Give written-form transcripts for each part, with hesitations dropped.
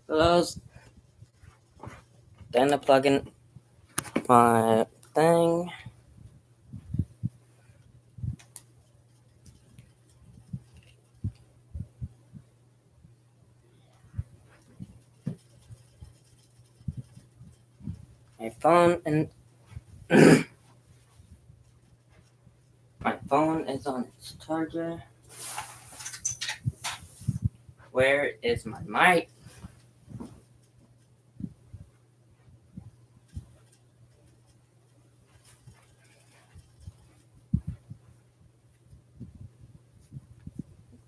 Close. Then I plug in my thing. My phone and my phone is on its charger. Where is my mic?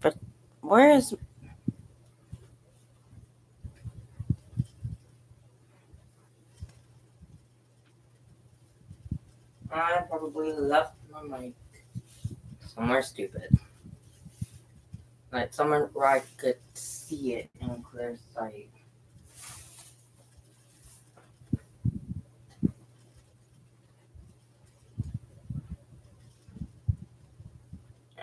But where is I probably left my mic somewhere stupid. Like somewhere where I could see it in clear sight.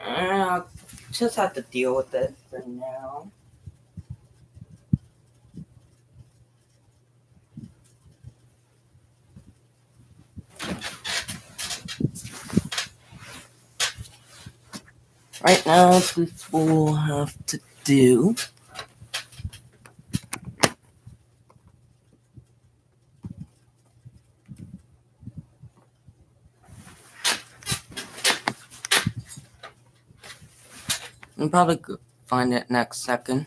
I'll just have to deal with it for now. Right now, we will have to do. I'll probably find it next second.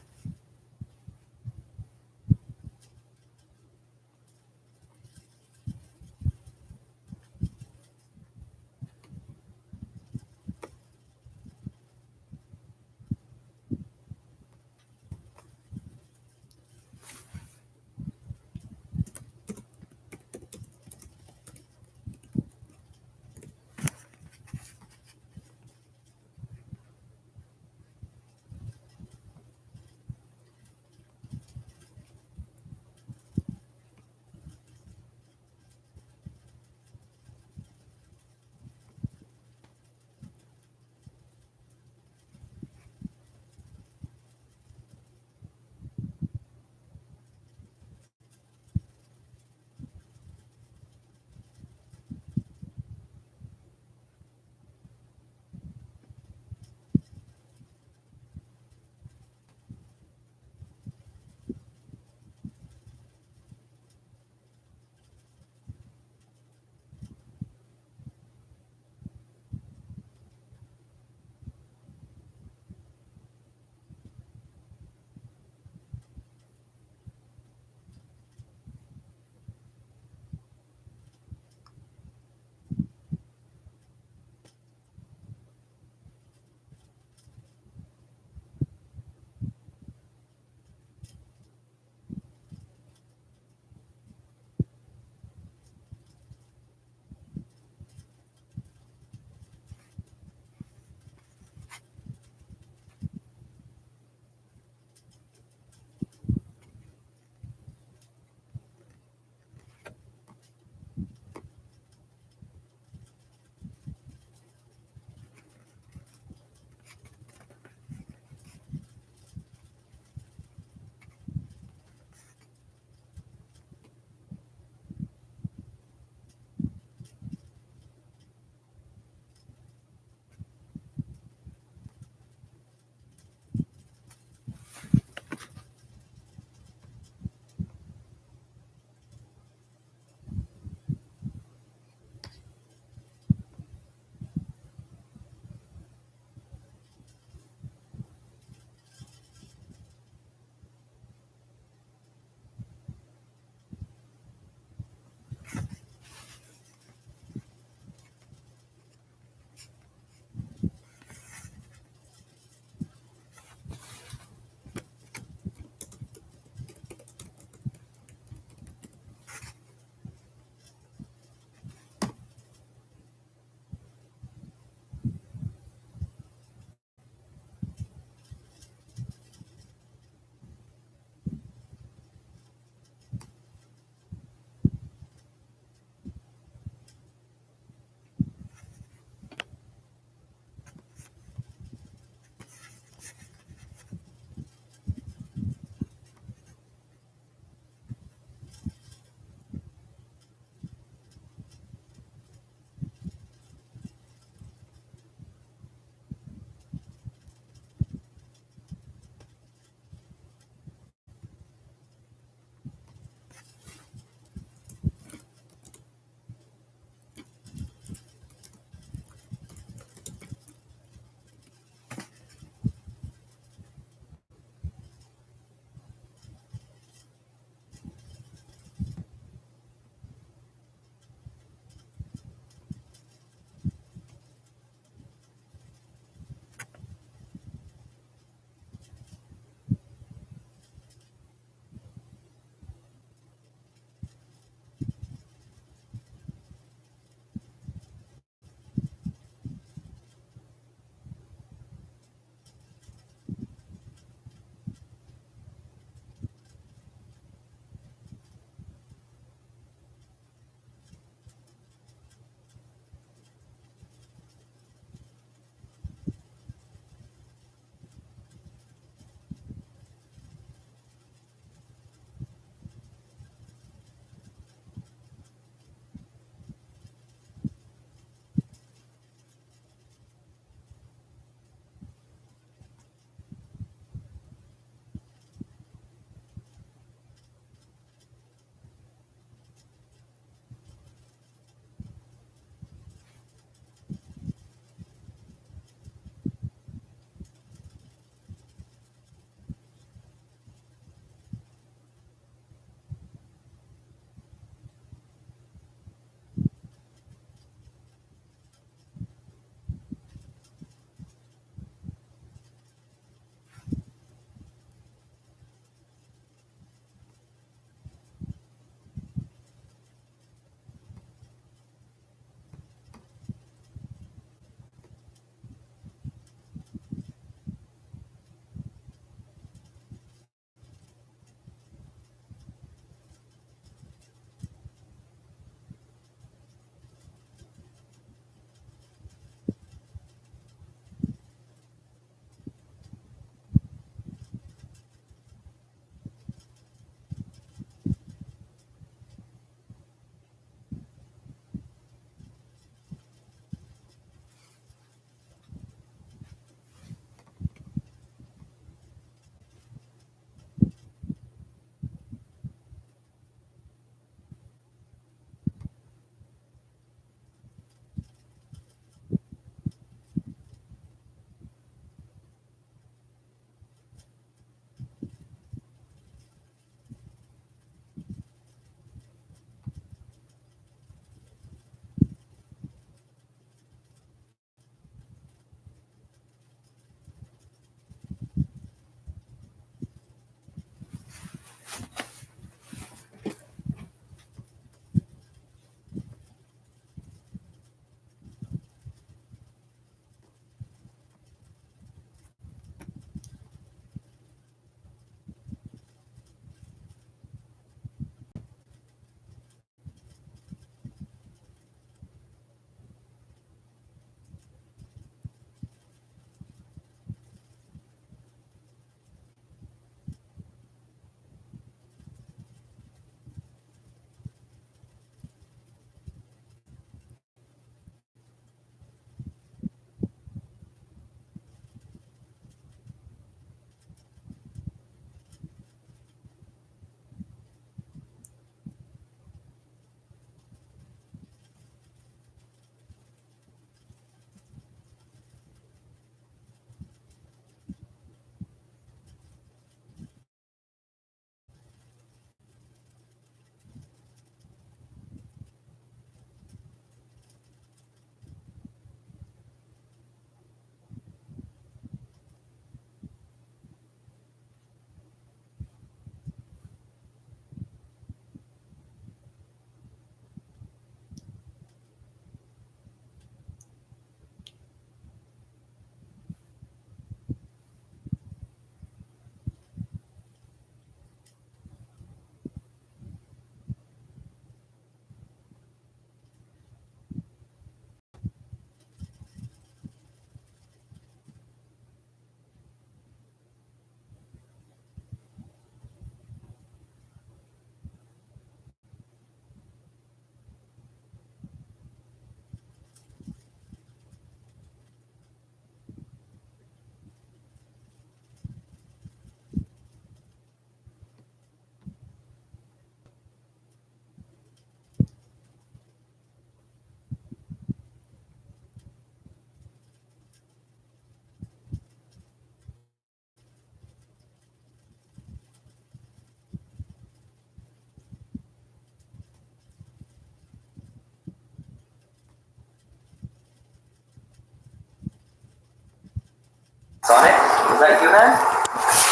that you, man?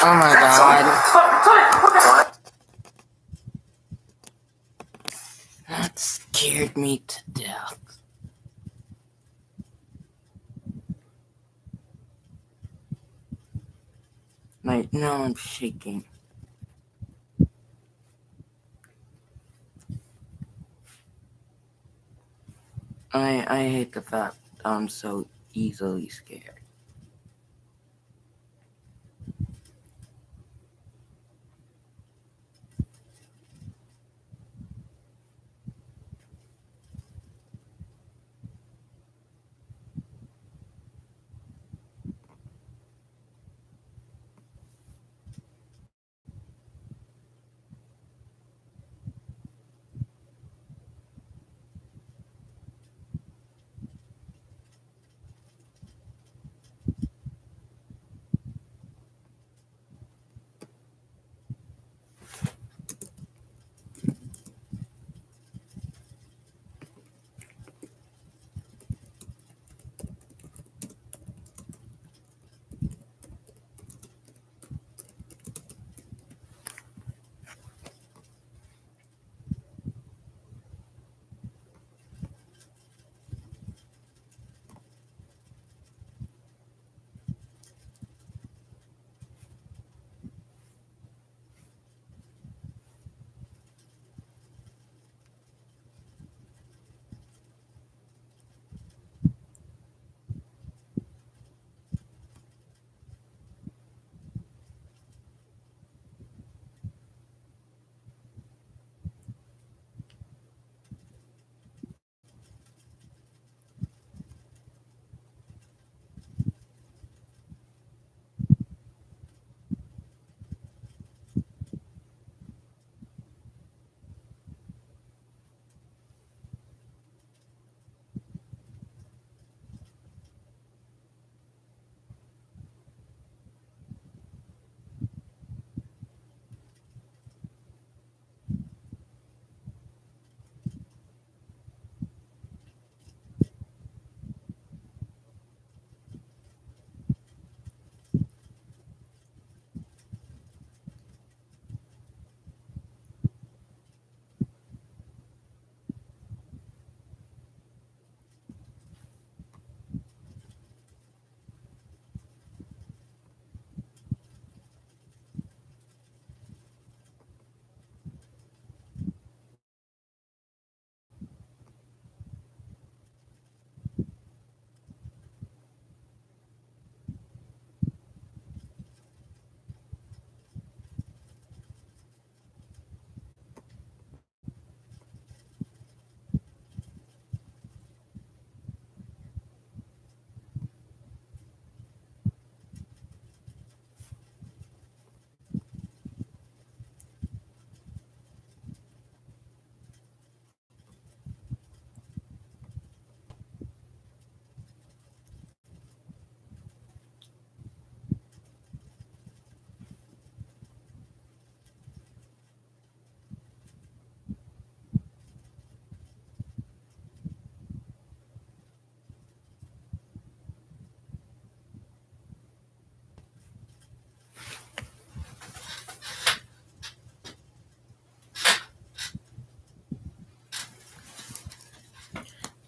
Oh my god. That scared me to death. Like, now I'm shaking. I hate the fact I'm so easily scared.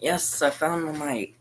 Yes, I found the mic.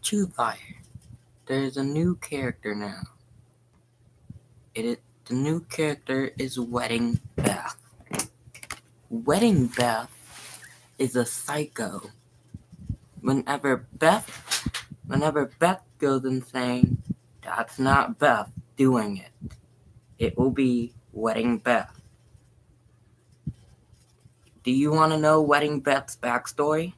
Truth Fire. There's a new character now. The new character is Wedding Beth. Wedding Beth is a psycho. Whenever Beth goes insane, that's not Beth doing it. It will be Wedding Beth. Do you want to know Wedding Beth's backstory?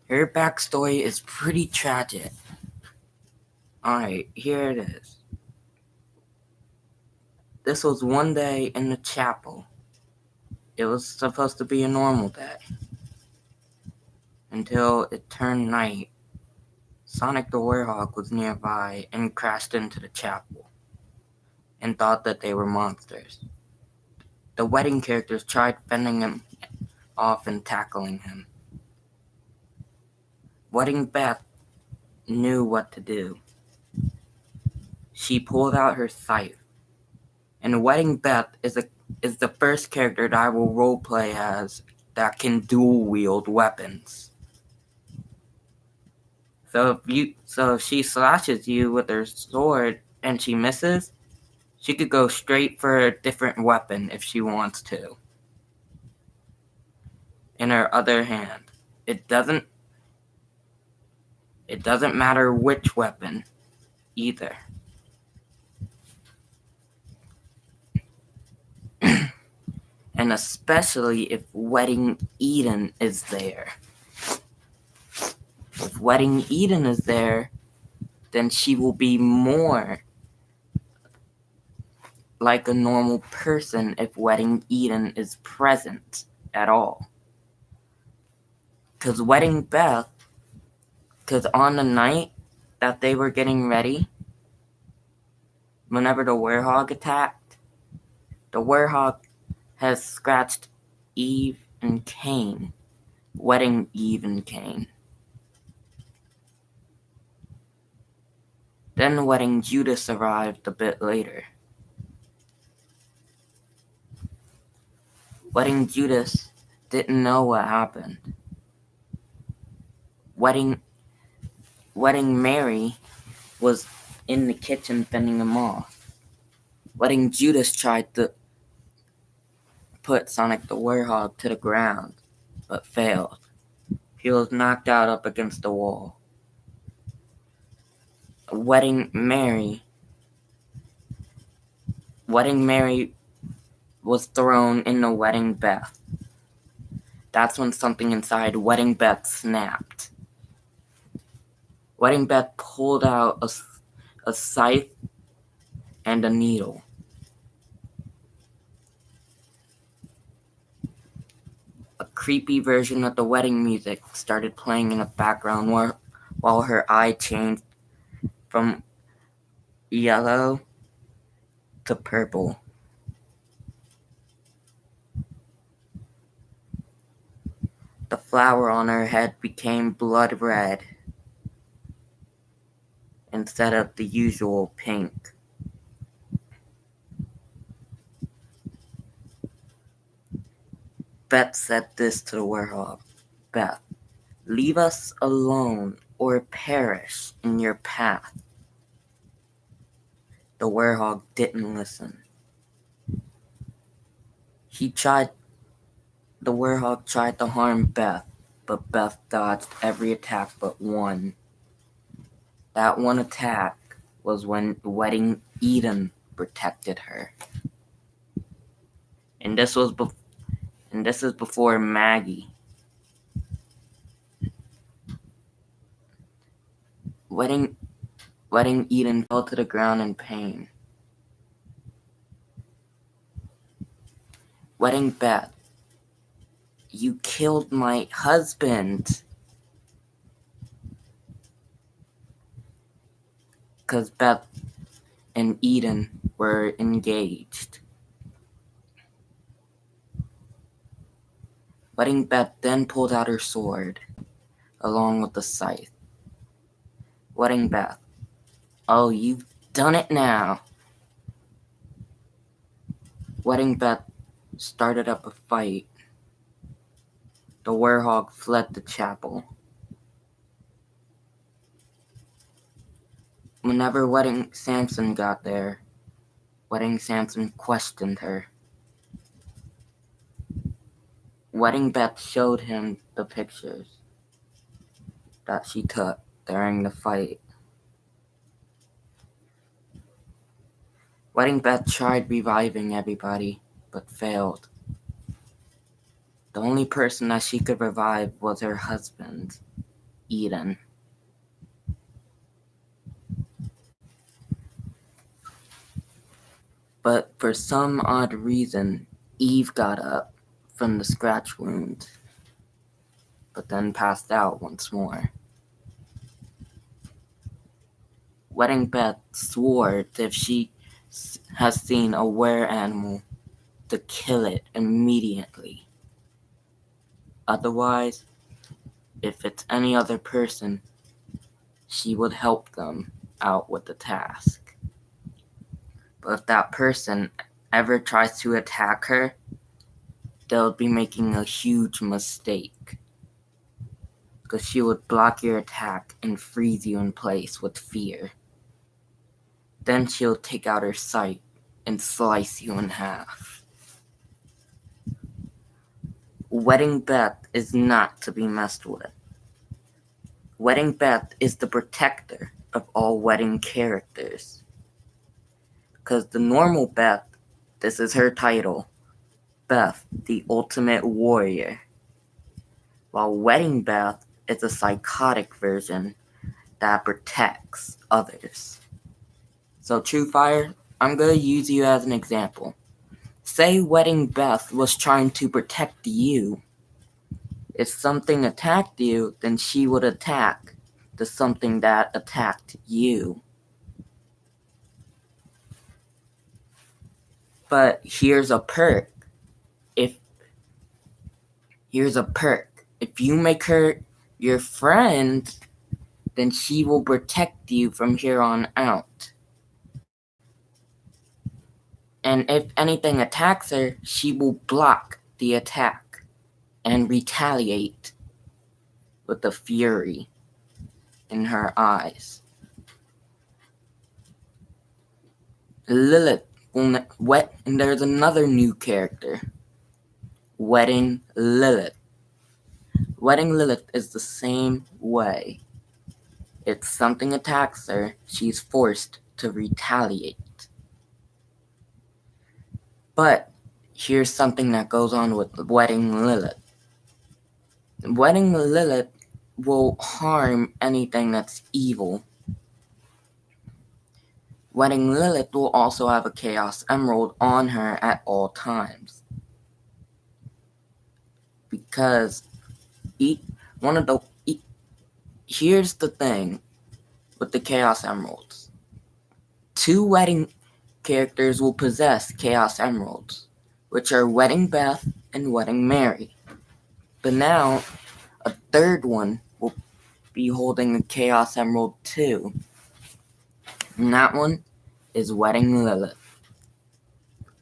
Her backstory is pretty tragic. Alright, here it is. This was one day in the chapel. It was supposed to be a normal day. Until it turned night. Sonic the Werehog was nearby and crashed into the chapel and thought that they were monsters. The wedding characters tried fending him off and tackling him. Wedding Beth knew what to do. She pulled out her scythe. And Wedding Beth is the first character that I will roleplay as that can dual wield weapons. So if she slashes you with her sword and she misses, she could go straight for a different weapon if she wants to. In her other hand, it doesn't matter which weapon either. And especially if Wedding Eden is there. If Wedding Eden is there, then she will be more like a normal person if Wedding Eden is present at all. Because Wedding Beth, because on the night that they were getting ready, whenever the Werehog attacked, the Werehog has scratched Eve and Cain, Wedding Eve and Cain. Then Wedding Judas arrived a bit later. Wedding Judas didn't know what happened. Wedding Mary was in the kitchen fending him off. Wedding Judas tried to put Sonic the Werehog to the ground, but failed. He was knocked out up against the wall. Wedding Mary was thrown into Wedding Beth. That's when something inside Wedding Beth snapped. Wedding Beth pulled out a scythe and a needle. A creepy version of the wedding music started playing in the background while her eye changed from yellow to purple. The flower on her head became blood red instead of the usual pink. Beth said this to the Werehog. Beth, leave us alone or perish in your path. The Werehog didn't listen. The Werehog tried to harm Beth, but Beth dodged every attack but one. That one attack was when Wedding Eden protected her. And this is before Maggie. Wedding Eden fell to the ground in pain. Wedding Beth, you killed my husband. Because Beth and Eden were engaged. Wedding Beth then pulled out her sword, along with the scythe. Wedding Beth. Oh, you've done it now. Wedding Beth started up a fight. The werehog fled the chapel. Whenever Wedding Samson got there, Wedding Samson questioned her. Wedding Beth showed him the pictures that she took during the fight. Wedding Beth tried reviving everybody, but failed. The only person that she could revive was her husband, Eden. But for some odd reason, Eve got up from the scratch wound, but then passed out once more. Wedding Beth swore that if she has seen a were-animal, to kill it immediately. Otherwise, if it's any other person, she would help them out with the task. But if that person ever tries to attack her, they'll be making a huge mistake. Because she would block your attack and freeze you in place with fear. Then she'll take out her sight and slice you in half. Wedding Beth is not to be messed with. Wedding Beth is the protector of all wedding characters. Because the normal Beth, this is her title, Beth, the ultimate warrior. While Wedding Beth is a psychotic version that protects others. So True Fire, I'm going to use you as an example. Say Wedding Beth was trying to protect you. If something attacked you, then she would attack the something that attacked you. But here's a perk. If you make her your friend, then she will protect you from here on out. And if anything attacks her, she will block the attack and retaliate with the fury in her eyes. Lilith and there's another new character, Wedding Lilith. Wedding Lilith is the same way. If something attacks her, she's forced to retaliate. But here's something that goes on with Wedding Lilith. Wedding Lilith will harm anything that's evil. Wedding Lilith will also have a Chaos Emerald on her at all times. Because here's the thing with the Chaos Emeralds. 2 wedding characters will possess Chaos Emeralds, which are Wedding Beth and Wedding Mary. But now, a third one will be holding a Chaos Emerald too. And that one is Wedding Lilith.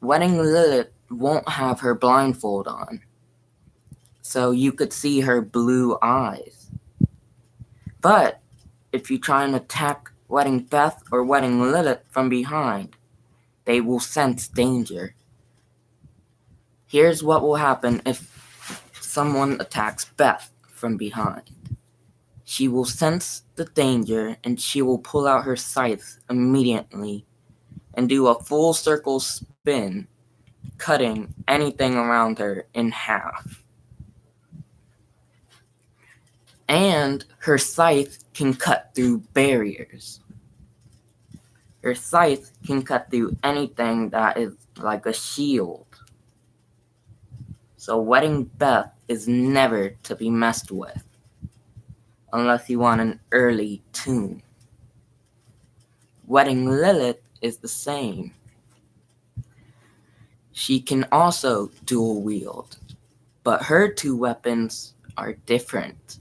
Wedding Lilith won't have her blindfold on, so you could see her blue eyes. But if you try and attack Wedding Beth or Wedding Lilith from behind, they will sense danger. Here's what will happen if someone attacks Beth from behind. She will sense the danger and she will pull out her scythe immediately and do a full circle spin, cutting anything around her in half. And her scythe can cut through barriers. Her scythe can cut through anything that is like a shield. So Wedding Beth is never to be messed with, unless you want an early tomb. Wedding Lilith is the same. She can also dual wield, but her 2 weapons are different.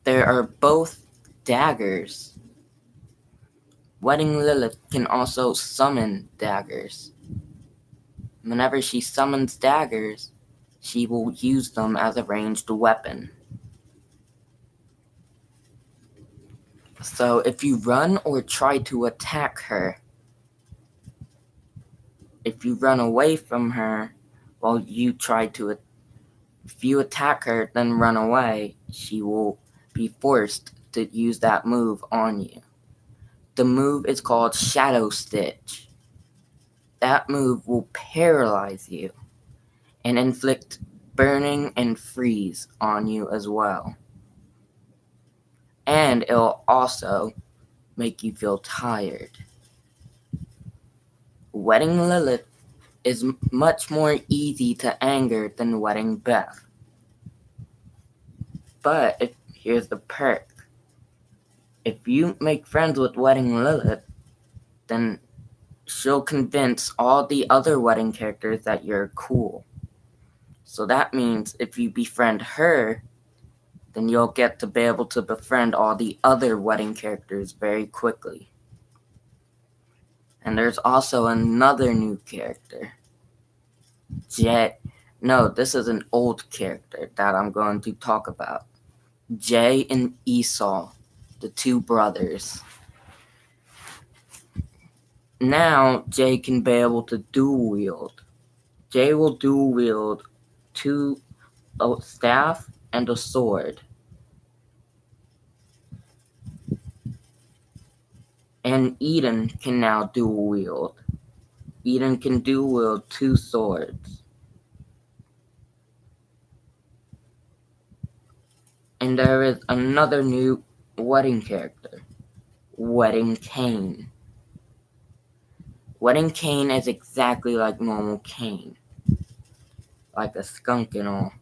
there are both daggers. Wedding Lilith can also summon daggers. Whenever she summons daggers, she will use them as a ranged weapon. So if you run or try to attack her, if you run away from her while you try to, if you attack her then run away, she will be forced to use that move on you. The move is called Shadow Stitch. That move will paralyze you and inflict burning and freeze on you as well. And it'll also make you feel tired. Wedding Lilith is much more easy to anger than Wedding Beth. But here's the perk. If you make friends with Wedding Lilith, then she'll convince all the other wedding characters that you're cool. So that means if you befriend her, then you'll get to be able to befriend all the other wedding characters very quickly. And there's also another new character. No, this is an old character that I'm going to talk about. Jay and Esau, the two brothers. Now, Jay can be able to dual wield. Jay will dual wield a staff and a sword. And Eden can now dual wield. Eden can dual wield 2 swords. And there is another new wedding character, Wedding Cain. Wedding Cain is exactly like normal Cain, like a skunk and all.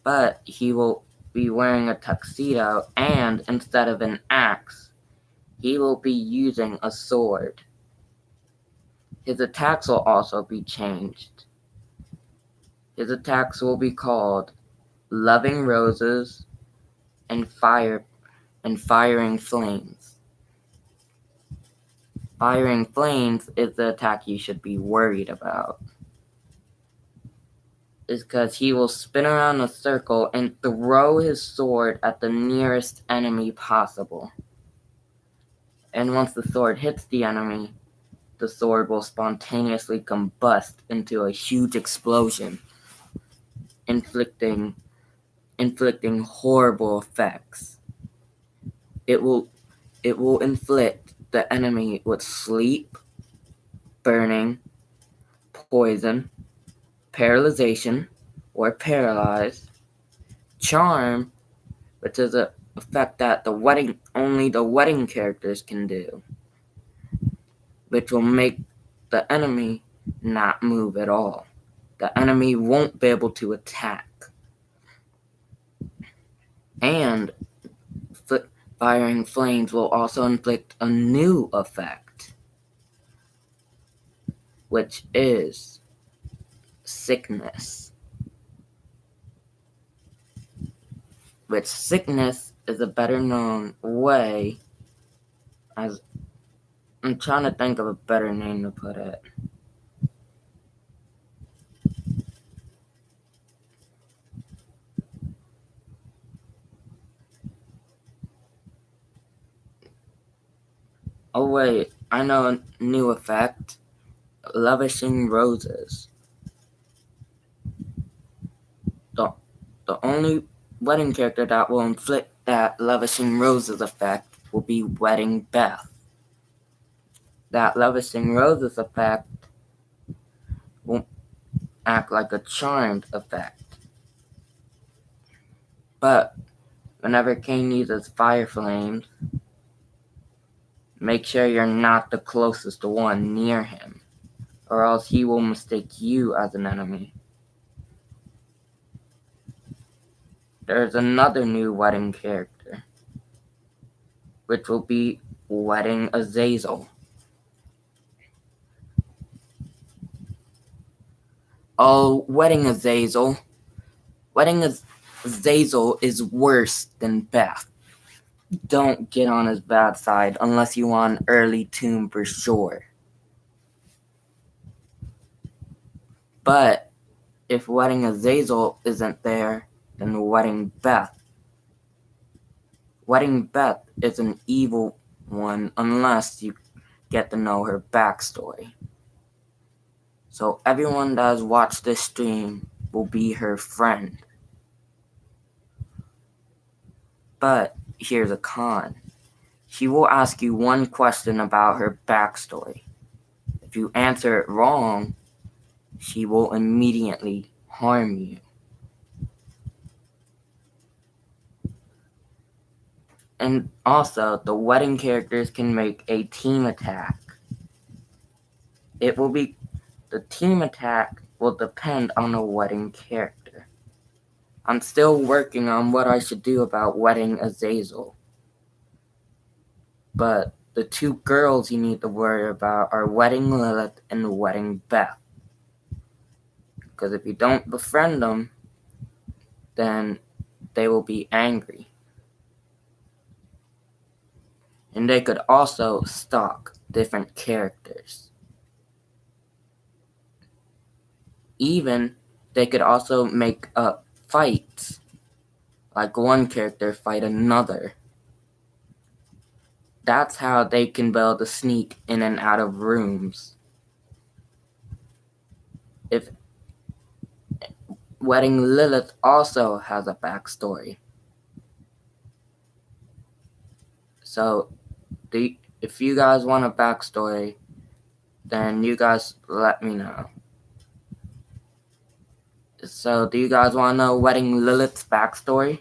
But he will be wearing a tuxedo, and instead of an axe, he will be using a sword. His attacks will also be changed. His attacks will be called Loving Roses and Firing Flames. Firing Flames is the attack you should be worried about. Is because he will spin around a circle and throw his sword at the nearest enemy possible. And once the sword hits the enemy, the sword will spontaneously combust into a huge explosion, inflicting horrible effects. It will inflict the enemy with sleep, burning, poison, paralyzation or paralyze, charm, which is an effect that only the wedding characters can do, which will make the enemy not move at all. The enemy won't be able to attack. And Firing Flames will also inflict a new effect, which is Sickness. Which Sickness is a better known way as, I'm trying to think of a better name to put it. Oh wait, I know a new effect. Lavishing Roses. The only wedding character that will inflict that Lavishing Roses effect will be Wedding Beth. That Lavishing Roses effect will act like a charmed effect. But whenever Cain uses Fire Flames, make sure you're not the closest one near him, or else he will mistake you as an enemy. There's another new wedding character, which will be Wedding Azazel. Oh, Wedding Azazel. Wedding Zazel is worse than Beth. Don't get on his bad side unless you want an early tomb for sure. But if wedding Azazel isn't there, then wedding Beth. Wedding Beth is an evil one unless you get to know her backstory. So everyone that has watched this stream will be her friend. But here's a con. She will ask you one question about her backstory. If you answer it wrong, she will immediately harm you. And also, the wedding characters can make a team attack. The team attack will depend on the wedding character. I'm still working on what I should do about wedding Azazel. But the two girls you need to worry about are wedding Lilith and wedding Beth. Because if you don't befriend them, then they will be angry. And they could also stalk different characters. Even they could also make up fights, like one character fight another. That's how they can be able to sneak in and out of rooms. If wedding Lilith also has a backstory. So if you guys want a backstory, then you guys let me know. So do you guys want to know wedding Lilith's backstory?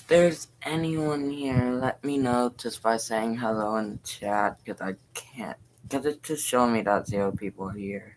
there's anyone here, let me know just by saying hello in the chat, because I can't. Because it's just showing me that 0 people are here.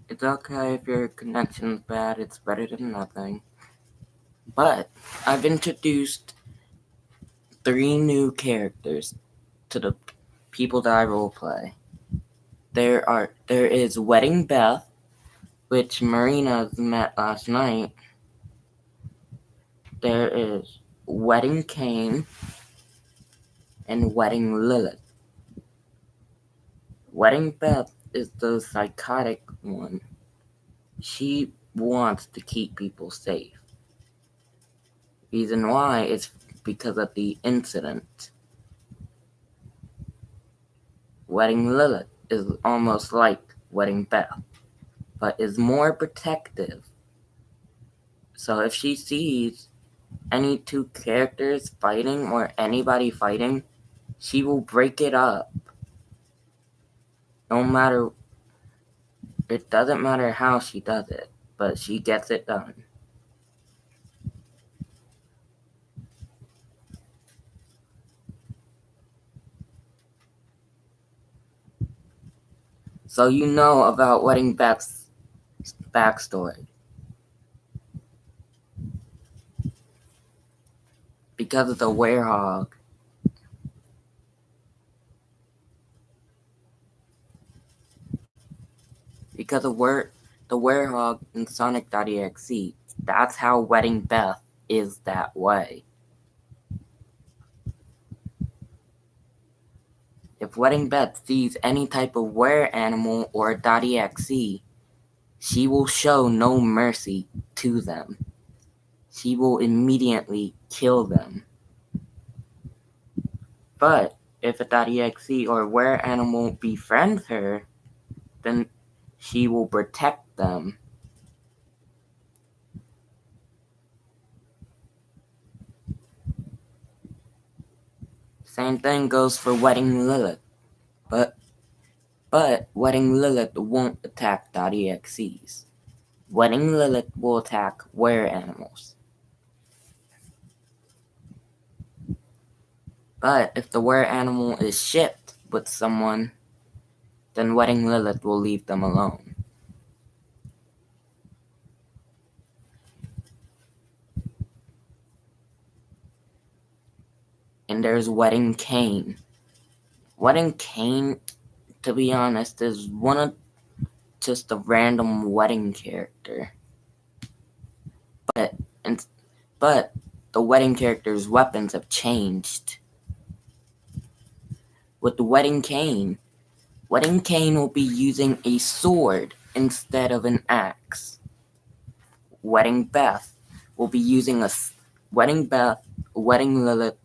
It's okay if your connection's bad, it's better than nothing. But I've introduced 3 new characters to the people that I roleplay. There is Wedding Beth, which Marina met last night. There is Wedding Cain and Wedding Lilith. Wedding Beth is the psychotic one. She wants to keep people safe. Reason why is because of the incident. Wedding Lilith is almost like Wedding Beth, but is more protective. So if she sees any 2 characters fighting or anybody fighting, she will break it up. No matter, it doesn't matter how she does it, but she gets it done. So you know about Wedding Beth's backstory. Because of the werehog. Because of the werehog in Sonic.exe. That's how Wedding Beth is that way. If Wedding Beth sees any type of were animal or .exe, she will show no mercy to them. She will immediately kill them. But if a .exe or were animal befriends her, then she will protect them. Same thing goes for Wedding Lilith. But Wedding Lilith won't attack .exes. Wedding Lilith will attack were animals. But if the were animal is shipped with someone, then Wedding Lilith will leave them alone. And there's Wedding Cain. Wedding Cain, to be honest, is just a random wedding character. But the wedding character's weapons have changed. With the Wedding Cain will be using a sword instead of an axe. Wedding Beth will be using Wedding Lilith,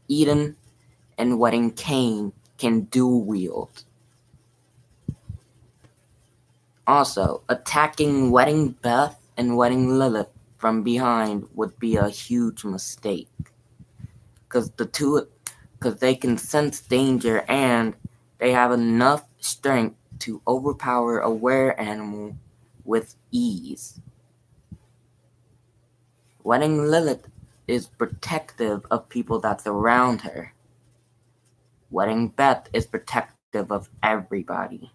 Eden, and Wedding Cain can dual wield. Also, attacking Wedding Beth and Wedding Lilith from behind would be a huge mistake. Because they can sense danger and they have enough strength to overpower a were animal with ease. Wedding Lilith is protective of people that's around her. Wedding Beth is protective of everybody.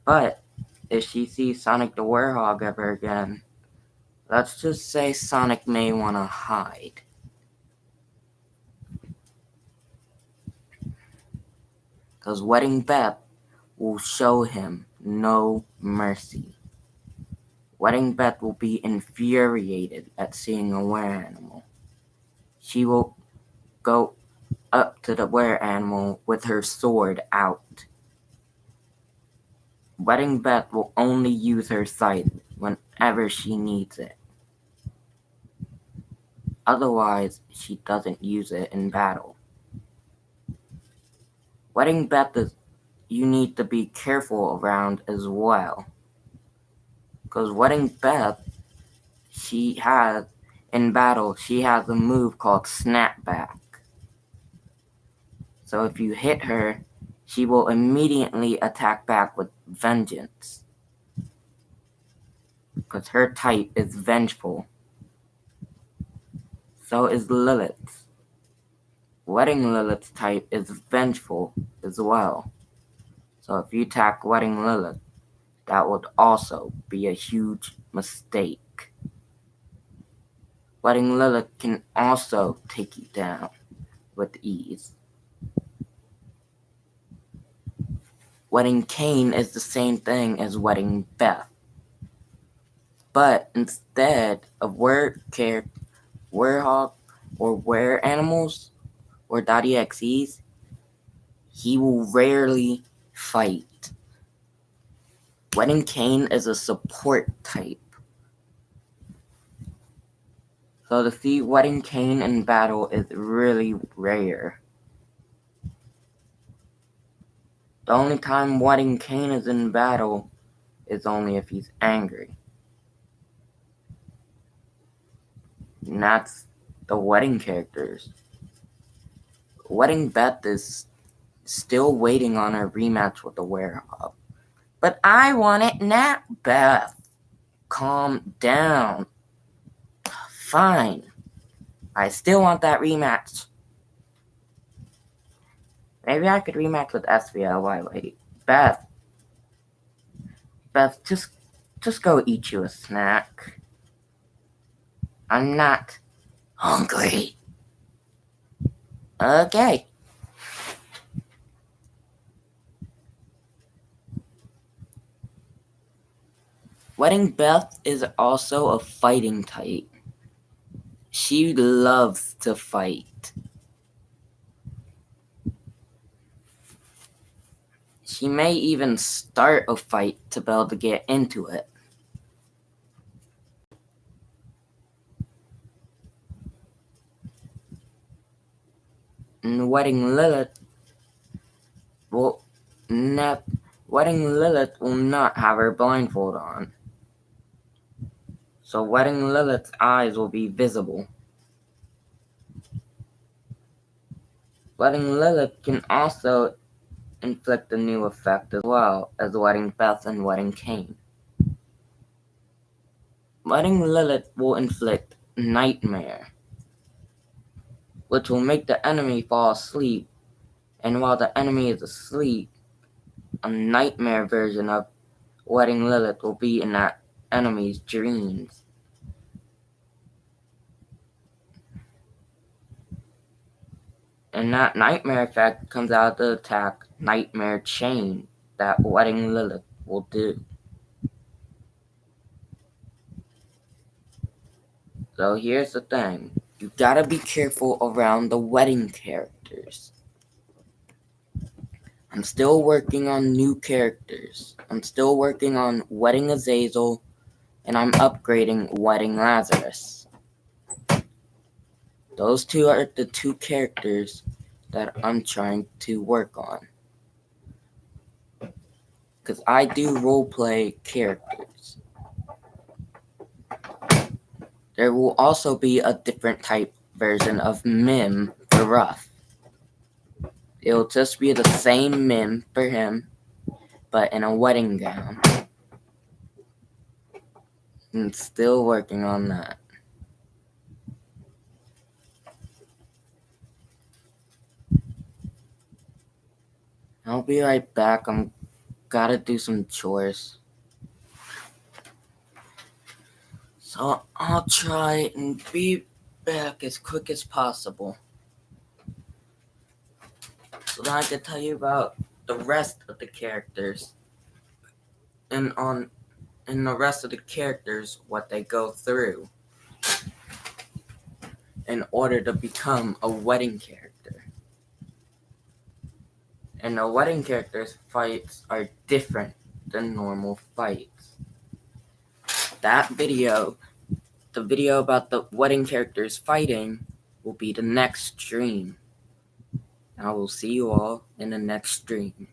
But if she sees Sonic the Werehog ever again, let's just say Sonic may want to hide. Because Wedding Beth will show him no mercy. Wedding Beth will be infuriated at seeing a were animal. She will go up to the were animal with her sword out. Wedding Beth will only use her scythe whenever she needs it. Otherwise, she doesn't use it in battle. Wedding Beth you need to be careful around as well. Because Wedding Beth, in battle, she has a move called Snapback. So if you hit her, she will immediately attack back with vengeance. Because her type is vengeful. So is Lilith's. Wedding Lilith's type is vengeful as well. So if you attack Wedding Lilith, that would also be a huge mistake. Wedding Lilith can also take you down with ease. Wedding Cain is the same thing as Wedding Beth. But instead of werehog or were animals or .exes, he will rarely fight. Wedding Cain is a support type. So to see Wedding Cain in battle is really rare. The only time Wedding Cain is in battle is only if he's angry. And that's the wedding characters. Wedding Beth is still waiting on her rematch with the werehog. But I want it now, Beth. Calm down. Fine. I still want that rematch. Maybe I could rematch with SVL while I wait. Beth, just go eat you a snack. I'm not hungry. Okay. Wedding Beth is also a fighting type. She loves to fight. She may even start a fight to be able to get into it. And Wedding Lilith will not have her blindfold on. So Wedding Lilith's eyes will be visible. Wedding Lilith can also inflict a new effect as well as Wedding Beth and Wedding Cain. Wedding Lilith will inflict Nightmare, which will make the enemy fall asleep, and while the enemy is asleep, a nightmare version of Wedding Lilith will be in that enemy's dreams. And that nightmare effect comes out of the attack Nightmare Chain that Wedding Lilith will do. So here's the thing. You gotta be careful around the wedding characters. I'm still working on new characters. I'm still working on Wedding Azazel, and I'm upgrading Wedding Lazarus. Those two are the two characters that I'm trying to work on. Because I do roleplay characters. There will also be a different type version of Mim for Ruff. It'll just be the same Mim for him, but in a wedding gown. I'm still working on that. I'll be right back. I'm gotta do some chores. So I'll try and be back as quick as possible, so that I can tell you about the rest of the characters and the rest of the characters what they go through in order to become a wedding character. And the wedding characters' fights are different than normal fights. That video, the video about the wedding characters fighting, will be the next stream. I will see you all in the next stream.